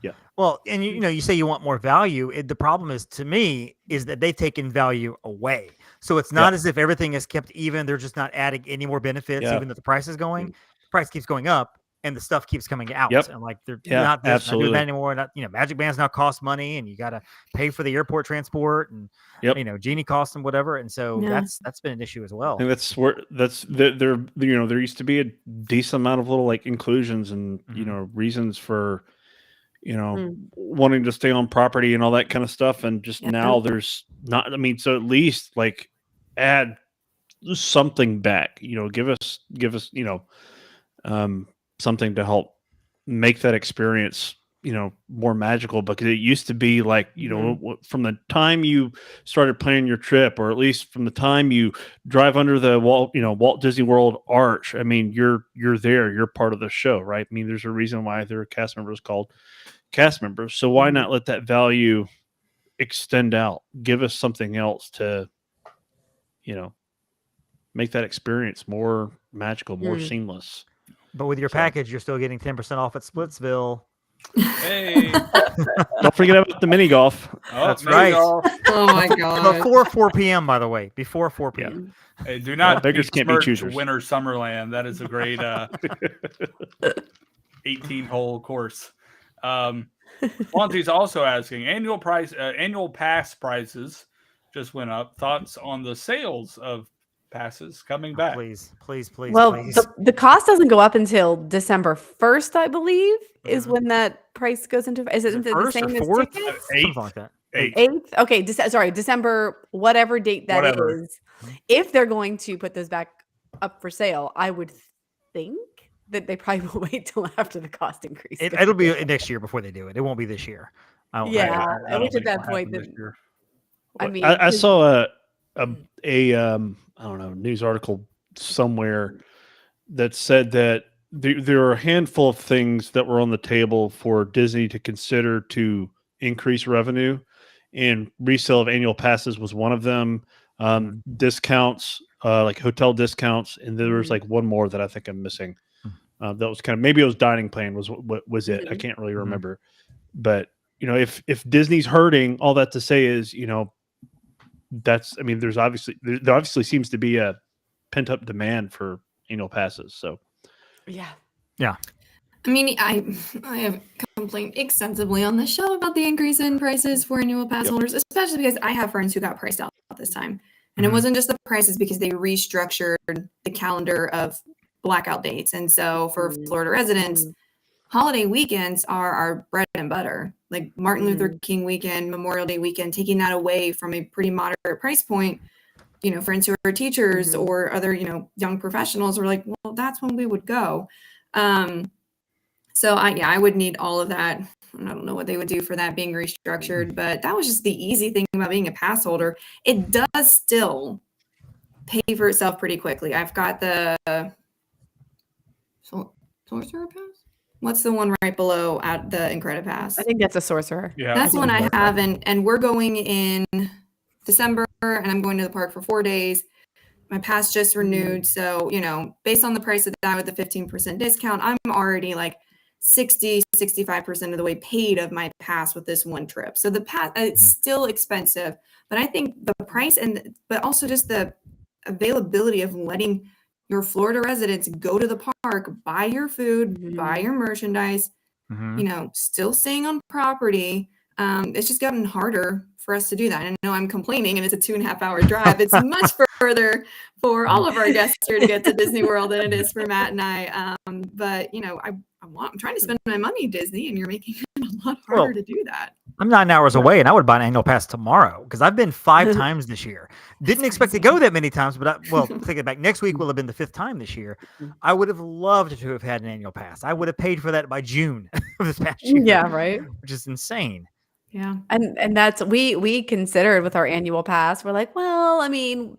Yeah. Well, and you say you want more value. The problem is, to me, is that they've taken value away. So it's not as if everything is kept even. They're just not adding any more benefits, even though the price is going. The price keeps going up, and the stuff keeps coming out. And like they're not doing that anymore. Not, Magic Bands now cost money, and you got to pay for the airport transport, and Genie costs and whatever. And so that's been an issue as well. And that's where there used to be a decent amount of little like inclusions and reasons for wanting to stay on property and all that kind of stuff, and just now there's not. I mean, so at least like add something back. Give us something to help make that experience more magical, because it used to be like from the time you started planning your trip, or at least from the time you drive under the Walt Disney World arch, I mean you're there, you're part of the show, right? I mean, there's a reason why there are cast members called cast members, so why not let that value extend out? Give us something else to make that experience more magical, more seamless. But with your package, you're still getting 10% off at Splitsville. Hey, don't forget about the mini golf. That's right. Oh my god! Before 4 p.m., by the way. Before 4 p.m. Hey, do not beggars can't be choosers. Winter Summerland. That is a great 18-hole course. Monty's also asking, annual pass prices just went up. Thoughts on the sales of passes coming back? Please. Well, the cost doesn't go up until December 1st, I believe, is when that price goes into. Is it the same as tickets? 8th? Something like that. 8th. Okay, December, whatever date that is. If they're going to put those back up for sale, I would think that they probably will wait till after the cost increase. It'll be next year before they do it. It won't be this year. I wish at that point that. I mean, I saw a I don't know, news article somewhere that said that there are a handful of things that were on the table for Disney to consider to increase revenue, and resale of annual passes was one of them. Discounts, like hotel discounts, and there was like one more that I think I'm missing. That was kind of, maybe it was dining plan was it? I can't really remember. But if Disney's hurting, all that to say is that's, I mean, there obviously seems to be a pent up demand for annual passes. So Yeah. Yeah. I mean, I have complained extensively on the show about the increase in prices for annual pass holders, especially because I have friends who got priced out this time. And it wasn't just the prices because they restructured the calendar of blackout dates. And so for Florida residents, holiday weekends are our bread and butter. Like Martin Luther King weekend, Memorial Day weekend, taking that away from a pretty moderate price point. You know, friends who are teachers or other, you know, young professionals were like, well, that's when we would go. So I would need all of that. I don't know what they would do for that being restructured, but that was just the easy thing about being a pass holder. It does still pay for itself pretty quickly. I've got the Sorcerer Pass. What's the one right below at the Incredipass? I think that's a sorcerer. Yeah, That's the one I have, and we're going in December, and I'm going to the park for 4 days. My pass just renewed, so you know, based on the price of that with the 15% discount, I'm already like 65% of the way paid of my pass with this one trip. So the pass, it's still expensive, but I think the price but also just the availability of letting your Florida residents go to the park, buy your food, buy your merchandise, you know, still staying on property. It's just gotten harder for us to do that. And I know I'm complaining and it's a 2.5 hour drive. It's much further for all of our guests here to get to Disney World than it is for Matt and I. But you know, I'm trying to spend my money Disney, and you're making it a lot harder to do that. I'm 9 hours away, and I would buy an annual pass tomorrow because I've been 5 times this year. Didn't expect to go that many times, but take it back. Next week will have been the 5th time this year. I would have loved to have had an annual pass. I would have paid for that by June of this past year. Yeah, right. Which is insane. Yeah. And that's we considered with our annual pass. We're like, well, I mean,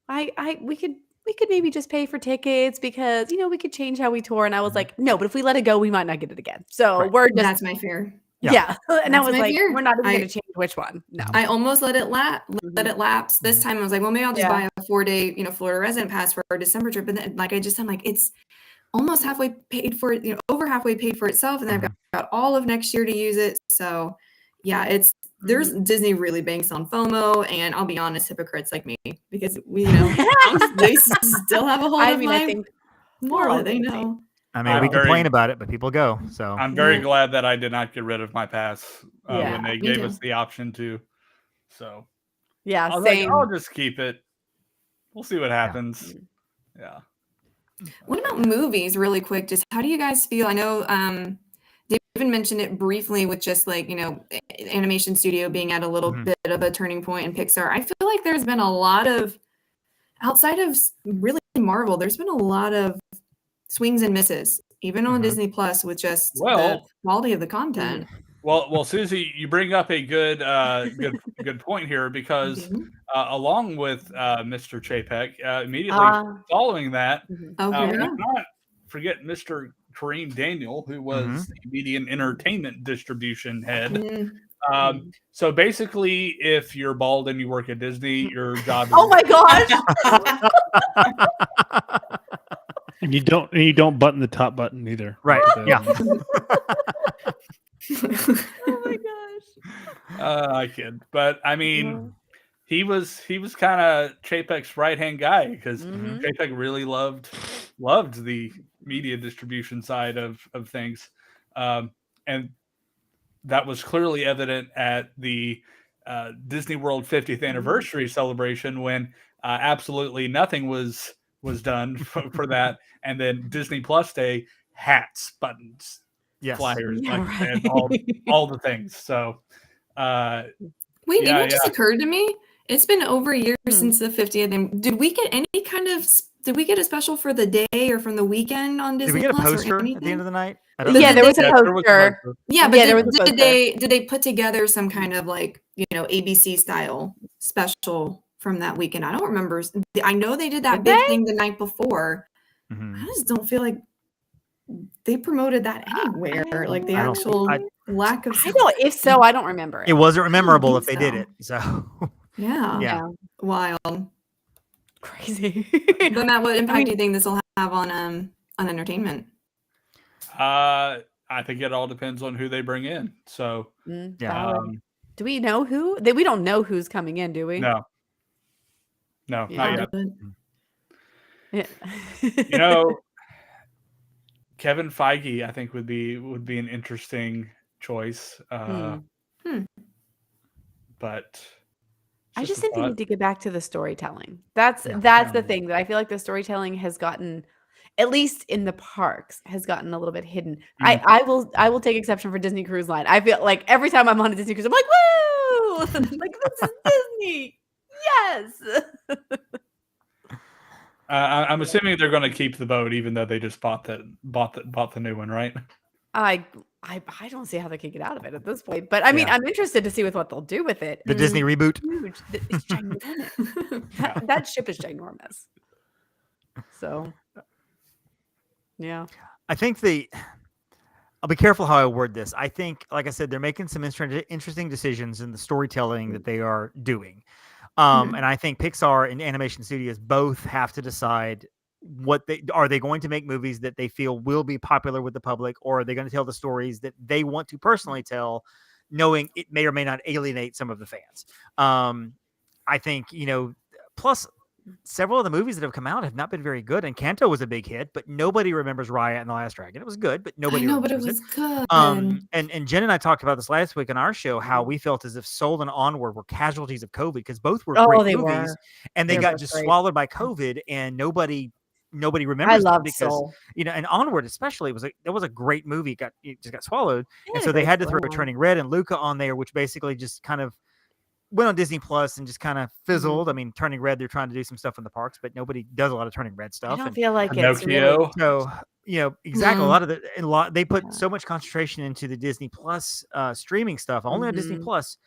we could maybe just pay for tickets because, you know, we could change how we tour. And I was like, no, but if we let it go, we might not get it again. So we're just That's my fear. Yeah. And That's I was my like, fear. we're not even going to change which one. No. I almost let it lapse. This time I was like, well, maybe I'll just buy a 4-day, you know, Florida resident pass for our December trip. And then I'm like, it's almost halfway paid for it, you know, over halfway paid for itself. And then I've got all of next year to use it. So yeah, there's Disney really banks on FOMO, and I'll be honest, hypocrites like me, because we, you know, they still have a hold of my I think wallet. They know. I mean, we complain about it, but people go. So I'm very glad that I did not get rid of my pass when they me gave too. us the option to. So yeah, I was same. like, I'll just keep it. We'll see what happens. Yeah. What about movies, really quick? Just how do you guys feel? I know David mentioned it briefly with just like, you know, animation studio being at a little bit of a turning point in Pixar. I feel like there's been a lot of, outside of really Marvel, there's been a lot of swings and misses, even on Disney Plus, with just the quality of the content. Well, Susie, you bring up a good point here, because along with Mr. Chapek, immediately following that, we cannot forget Mr. Kareem Daniel, who was the media and entertainment distribution head. So basically, if you're bald and you work at Disney, your job is Oh my gosh. And you don't button the top button either. Right. Yeah. Oh my gosh. I kid, but I mean, he was kind of Chapek's right hand guy, because Chapek really loved the media distribution side of things, and that was clearly evident at the Disney World 50th anniversary celebration, when absolutely nothing was done for that, and then Disney Plus Day, hats, buttons, flyers, and all the things. So, wait, you know what just occurred to me? It's been over a year since the 50th. And did we get any kind of? Did we get a special for the day or from the weekend on Disney? Did we get a Plus poster or at anything? the end of the night? Yeah, there was a poster. Yeah, but Yeah, there was a poster. did they put together some kind of like, you know, ABC style special from that weekend? I don't remember. I know they did that big thing the night before. I just don't feel like they promoted that anywhere. Like the actual lack of. I don't. If so, I don't remember It wasn't memorable if they did it. So yeah, wild, crazy. But Matt, what impact do you think this will have on entertainment? I think it all depends on who they bring in. So do we know who? We don't know who's coming in, do we? No, not yet. Yeah. You know, Kevin Feige, I think, would be an interesting choice. But I it's just a think they thought. need to get back to the storytelling. That's the thing that I feel like the storytelling has gotten, at least in the parks, has gotten a little bit hidden. I will take exception for Disney Cruise Line. I feel like every time I'm on a Disney cruise, I'm like, woo! Like, this is Disney. Yes. I'm assuming they're going to keep the boat, even though they just bought the new one, right? I don't see how they could get out of it at this point. But I mean, I'm interested to see what they'll do with it. The Disney reboot. Huge. It's ginormous. That ship is ginormous. So, yeah. I think I'll be careful how I word this. I think, like I said, they're making some interesting decisions in the storytelling that they are doing. And I think Pixar and animation studios both have to decide are they going to make movies that they feel will be popular with the public, or are they going to tell the stories that they want to personally tell, knowing it may or may not alienate some of the fans. I think, plus several of the movies that have come out have not been very good. And Kanto was a big hit, but nobody remembers Raya and the Last Dragon. It was good, but nobody remembers but it was good. And Jen and I talked about this last week on our show, how we felt as if Soul and Onward were casualties of COVID, because both were great movies, and they got just swallowed by COVID, and nobody remembers. I love because Soul. And Onward especially that was a great movie. It just got swallowed, and so they had to throw Turning Red and Luca on there, which basically just kind of went on Disney Plus and just kind of fizzled. I mean, Turning Red, they're trying to do some stuff in the parks, but nobody does a lot of Turning Red stuff. I don't feel like it's Pinocchio. really... So exactly. They put so much concentration into the Disney Plus streaming stuff, only on Disney Plus,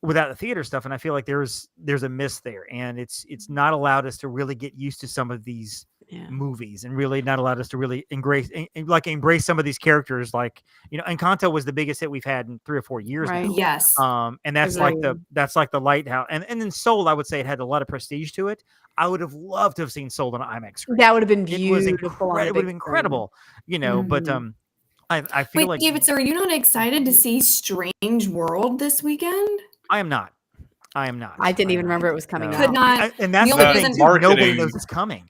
without the theater stuff, and I feel like there's a miss there, and it's not allowed us to really get used to some of these movies, and really not allowed us to really embrace some of these characters, like Encanto was the biggest hit we've had in 3 or 4 years now. Yes. And that's like the lighthouse, and then Soul, I would say it had a lot of prestige to it. I would have loved to have seen Soul on an IMAX screen. That would have been beautiful. It would have been incredible, but I feel like... David, so are you not excited to see Strange World this weekend? I am not. I didn't even remember it was coming out. Could not. And that's the the only thing. reason- Nobody knows it's coming.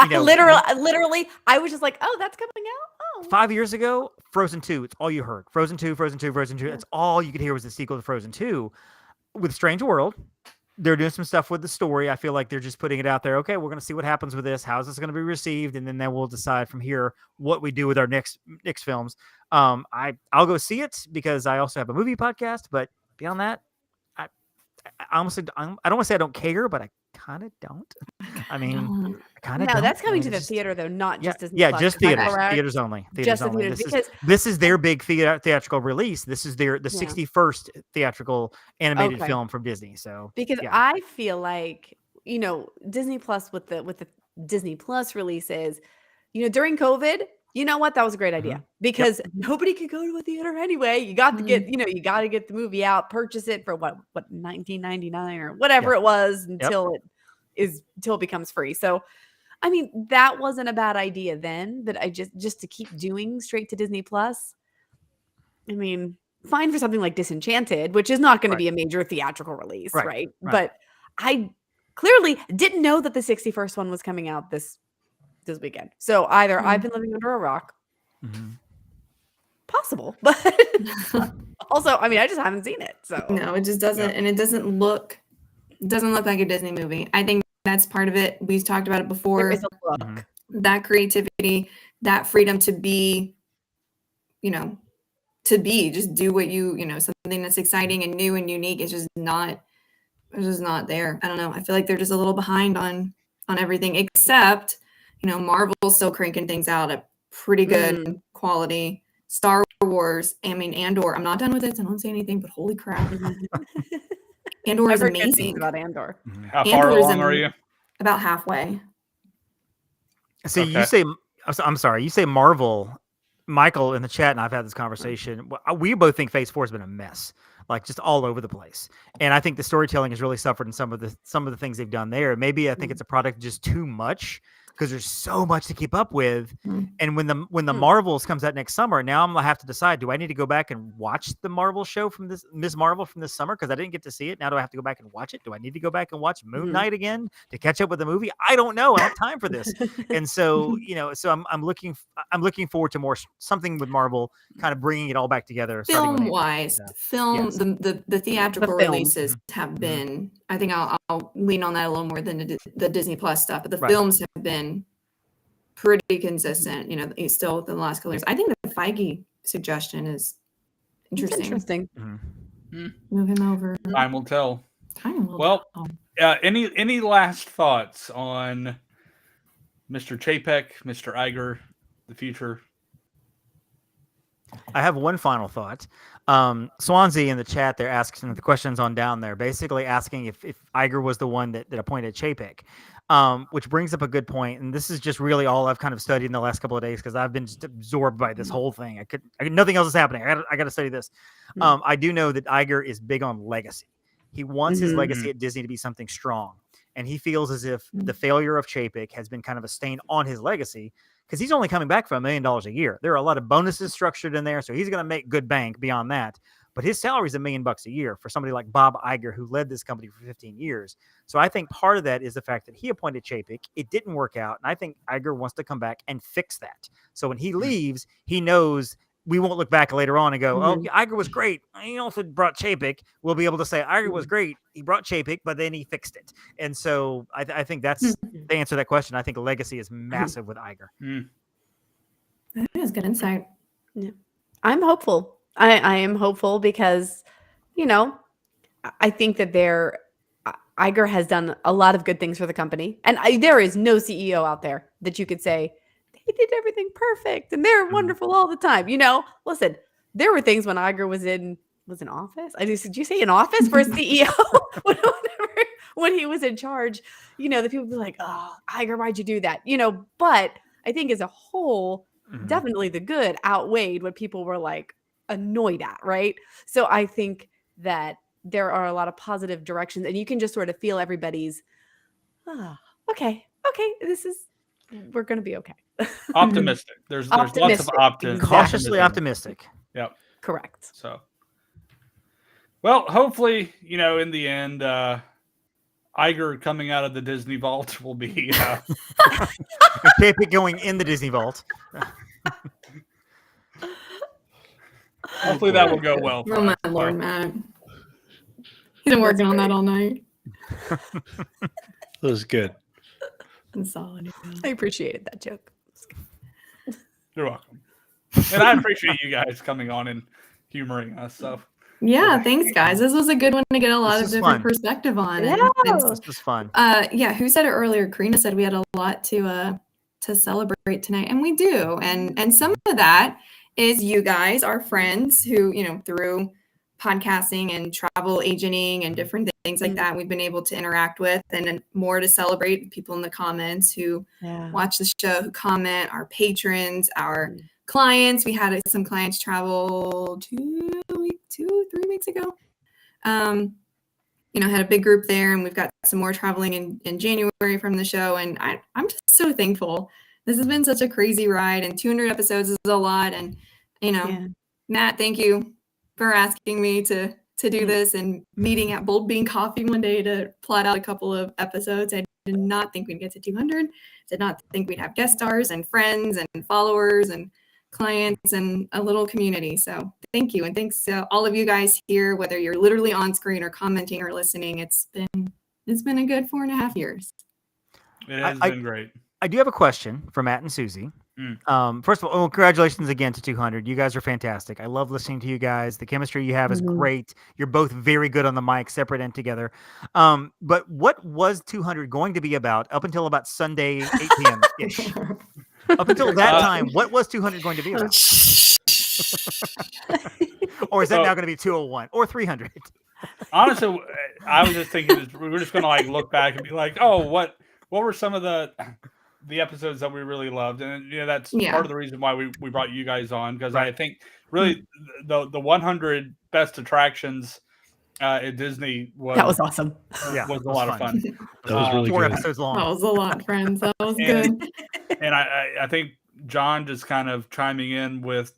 Literally, I was just like, oh, that's coming out? Oh. 5 years ago, Frozen 2, it's all you heard. Frozen 2. That's all you could hear was the sequel to Frozen 2. With Strange World, they're doing some stuff with the story. I feel like they're just putting it out there. Okay, we're going to see what happens with this. How's this going to be received? And then we'll decide from here what we do with our next films. I'll go see it because I also have a movie podcast. But beyond that, I honestly, I don't want to say I don't care, but I kind of don't. I mean, I kind of don't. No, that's coming to the theater, though, not just Disney Plus. Plus. Just theaters. Theaters only. Just the theaters, because this is their big theatrical release. This is the 61st theatrical animated film from Disney. So because I feel like Disney Plus with the Disney Plus releases, during COVID. You know what? That was a great idea because nobody could go to a theater anyway. You got to get, you got to get the movie out, purchase it for what $19.99 or whatever it was until it becomes free. So, I mean, that wasn't a bad idea then. That I just to keep doing straight to Disney Plus. I mean, fine for something like Disenchanted, which is not going to be a major theatrical release, right? But I clearly didn't know that the 61st one was coming out this weekend. So either I've been living under a rock, possible, but also, I mean, I just haven't seen it. So no, it just doesn't, and it doesn't look like a Disney movie. I think that's part of it. We've talked about it before. There is a look. That creativity, that freedom to be, just do what something that's exciting and new and unique is just not there. I don't know. I feel like they're just a little behind on everything, except Marvel's still cranking things out at pretty good quality. Star Wars, Andor. I'm not done with it, so I don't say anything, but holy crap. Andor is amazing. About Andor. How far along are you? About halfway. So you say, I'm sorry, you say Marvel. Michael in the chat and I've had this conversation. We both think Phase 4 has been a mess, like just all over the place. And I think the storytelling has really suffered in some of the things they've done there. Maybe I think it's a product just too much because there's so much to keep up with. Mm. And when the Marvels comes out next summer, now I'm gonna have to decide: do I need to go back and watch the Marvel show from this Ms. Marvel from this summer because I didn't get to see it? Now do I have to go back and watch it? Do I need to go back and watch Moon Knight again to catch up with the movie? I don't know. I don't have time for this. And so I'm looking forward to something with Marvel, kind of bringing it all back together. Film wise, Yes. the theatrical The film. releases have been. I think I'll lean on that a little more than the Disney Plus stuff, but the Right. films have been pretty consistent. Still within the last couple years. I think the Feige suggestion is It's interesting. interesting. Move him over. Time will tell. Time will Well, tell. any last thoughts on Mr. Chapek, Mr. Iger, the future? I have one final thought. Swansea in the chat there asking the questions on down there, basically asking if Iger was the one that appointed Chapek, which brings up a good point. And this is just really all I've kind of studied in the last couple of days because I've been just absorbed by this whole thing. Nothing else is happening. I got to study this. I do know that Iger is big on legacy. He wants his legacy at Disney to be something strong. And he feels as if the failure of Chapek has been kind of a stain on his legacy because he's only coming back for $1 million a year. There are a lot of bonuses structured in there, so he's going to make good bank beyond that. But his salary is $1 million a year for somebody like Bob Iger, who led this company for 15 years. So I think part of that is the fact that he appointed Chapek. It didn't work out, and I think Iger wants to come back and fix that. So when he leaves, he knows we won't look back later on and go, oh, Iger was great. He also brought Chapek. We'll be able to say Iger was great. He brought Chapek, but then he fixed it. And so I think that's to answer that question. I think legacy is massive with Iger. That is good insight. Yeah. I'm hopeful. I am hopeful because, I think that Iger has done a lot of good things for the company. And there is no CEO out there that you could say, they did everything perfect and they're wonderful all the time. Listen, there were things when Iger was in office. Did you say in office for a CEO? when he was in charge, the people would be like, oh, Iger, why'd you do that? But I think as a whole, definitely the good outweighed what people were like annoyed at, right? So I think that there are a lot of positive directions and you can just sort of feel everybody's, okay, we're going to be okay. Optimistic. There's lots of optimism. Cautiously optimistic. Yep. Correct. So, well, hopefully, in the end, Iger coming out of the Disney vault will be Chapek going in the Disney vault. Hopefully that will go well. Oh my Lord, Matt. He's been working on that all night. That was good. That's solid. I appreciated that joke. You're welcome. And I appreciate you guys coming on and humoring us. So Yeah, thanks, guys. This was a good one to get a lot This of is different fun. perspective on. Yeah. This was fun. Who said it earlier? Karina said we had a lot to celebrate tonight, and we do. And some of that is you guys, our friends, who through podcasting and travel agenting and different things like that, we've been able to interact with, and then more to celebrate people in the comments who watch the show, who comment, our patrons, our clients. We had some clients travel 3 weeks ago. Had a big group there, and we've got some more traveling in January from the show. And I'm just so thankful. This has been such a crazy ride, and 200 episodes is a lot. And, Matt, thank you for asking me to do this and meeting at Bold Bean Coffee one day to plot out a couple of episodes. I did not think we'd get to 200. Did not think we'd have guest stars and friends and followers and clients and a little community. So thank you. And thanks to all of you guys here, whether you're literally on screen or commenting or listening. It's been a good 4.5 years. it has been great. I do have a question for Matt and Susie. First of all, congratulations again to 200. You guys are fantastic. I love listening to you guys. The chemistry you have is great. You're both very good on the mic, separate and together. But what was 200 going to be about up until about Sunday, 8 p.m. ish? Up until that time, what was 200 going to be about? Or is that now going to be 201 or 300? Honestly, I was just thinking we were just going to look back and be like, oh, what were some of the episodes that we really loved? And that's part of the reason why we brought you guys on, because I think really the 100 best attractions at Disney was That was awesome. Yeah, was it a was lot of fun. fun. That was really 4 good. episodes long. That was a lot, friends. That was And- good. And I think John just kind of chiming in with,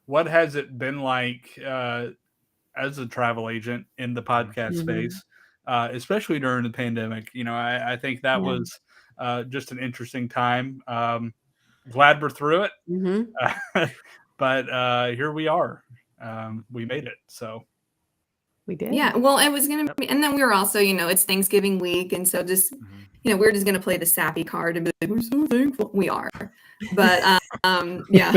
what has it been like as a travel agent in the podcast space, especially during the pandemic. I think that was just an interesting time. Glad we're through it, but here we are. We made it. So We did. Yeah, well, it was gonna be, and then we were also, it's Thanksgiving week, and so just, we're just gonna play the sappy card and be like, we're so thankful. We are, but yeah,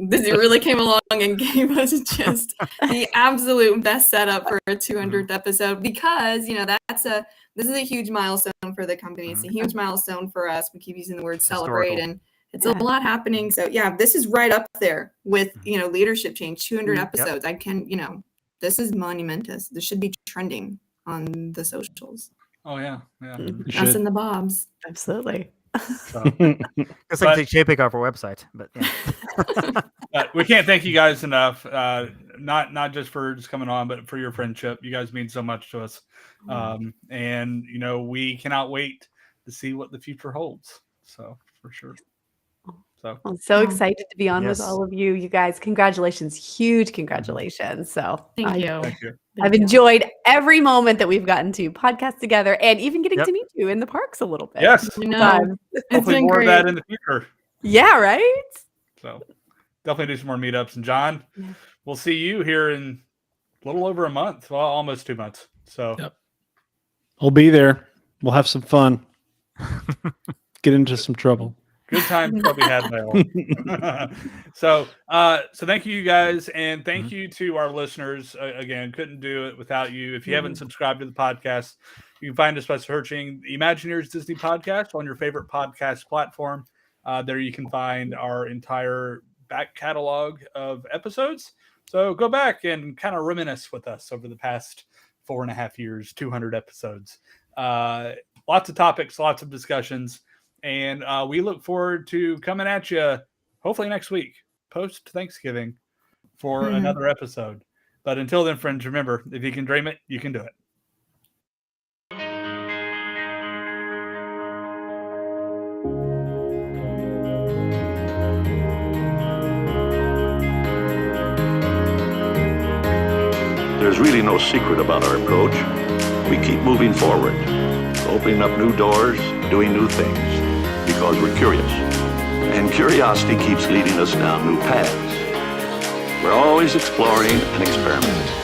Disney really came along and gave us just the absolute best setup for a 200th episode because this is a huge milestone for the company. It's a huge milestone for us. We keep using the word celebrate, Historical. and it's a lot happening. So yeah, this is right up there with leadership change. 200 episodes. I can This is monumentous. This should be trending on the socials. oh yeah. Us and the Bobs. Absolutely. So, It's like take Chapek off our website, but yeah. but we can't thank you guys enough. Not just for just coming on, but for your friendship. You guys mean so much to us. And we cannot wait to see what the future holds. So for sure. So I'm so excited to be on with Yes. all of you. You guys, congratulations. Huge congratulations. So Thank you. thank you. I've enjoyed every moment that we've gotten to podcast together and even getting Yep. to meet you in the parks a little bit. Yes. I know. Sometimes. It's Hopefully been more great. of that in the future. Yeah, right? So definitely do some more meetups. And John, Yeah. we'll see you here in a little over a month. Well, almost 2 months. So Yep. We'll be there. We'll have some fun. Get into some trouble. good times probably had by all. So thank you guys, and thank you to our listeners. Again, couldn't do it without you. If you haven't subscribed to the podcast, you can find us by searching the ImagineEars Disney Podcast on your favorite podcast platform. There you can find our entire back catalog of episodes. So go back and kind of reminisce with us over the past 4.5 years, 200 episodes. Lots of topics, lots of discussions. And we look forward to coming at you hopefully next week, post Thanksgiving, for another episode. But until then, friends, remember, if you can dream it, you can do it. There's really no secret about our approach. We keep moving forward, opening up new doors, doing new things, because we're curious. And curiosity keeps leading us down new paths. We're always exploring and experimenting.